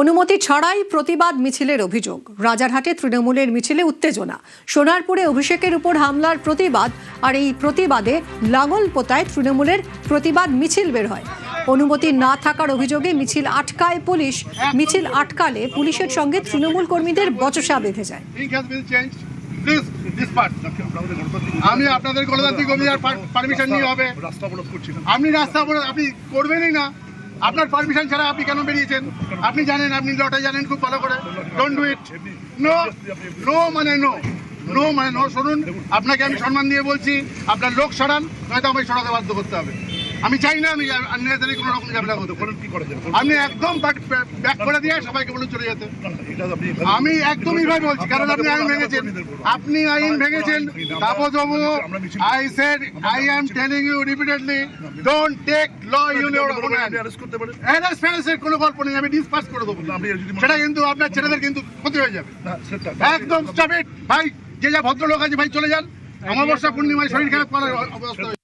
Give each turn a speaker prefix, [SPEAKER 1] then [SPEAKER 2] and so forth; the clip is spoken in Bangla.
[SPEAKER 1] অনুমতি ছাড়াই প্রতিবাদ মিছিলের অভিযোগ। রাজারহাটে তৃণমূলের মিছিলে উত্তেজনা। সোনারপুরে অভিষেকের উপর হামলার প্রতিবাদ, আর এই প্রতিবাদে লাঙ্গলপোতায় তৃণমূলের প্রতিবাদ মিছিল বের হয়। অনুমতি না থাকার অভিযোগে মিছিল আটকায় পুলিশ। মিছিল আটকালে পুলিশের সঙ্গে তৃণমূল কর্মীদের বচসা বেঁধে যায়।
[SPEAKER 2] আমি আপনাদের গণতান্ত্রিক অভিযান পারমিশন নিয়ে হবে। আপনি রাস্তা অবরোধ আপনি করবেনই না। আপনার পারমিশন ছাড়া আপনি কেন বেরিয়েছেন? আপনি জানেন, আপনি লটা জানেন খুব ভালো করে। Don't do it. No no মানে নো, নো মানে নো। শুনুন, আপনাকে আমি সম্মান দিয়ে বলছি, আপনার লোক সরান, নয়তো আমাকে সরাতে বাধ্য করতে হবে। আমি চাই না আমি আননেসারি কোনো রকম ঝামেলা করতে। আপনি একদম ব্যাক করে দিয়ে সবাইকে বলে চলে যেতে। আমি একদম এইভাবে বলছি, কারণ আপনি আইন ভেঙেছেন। আপনি আইন ভেঙেছেন। তাপসবাবু, I said, I am telling you repeatedly, don't take law in your own hand. Arrest ফ্যারেস্টের কোনো গল্প নেই, আমি ডিসপাস করে দেবো। সেটা কিন্তু আপনার ছেলেদের কিন্তু ক্ষতি হয়ে যাবে। একদম স্টপ ইট ভাই। যে যা ভদ্রলোক আছে ভাই চলে যান। অমাবস্যা পূর্ণিমায় শরীর খারাপ করার অবস্থা।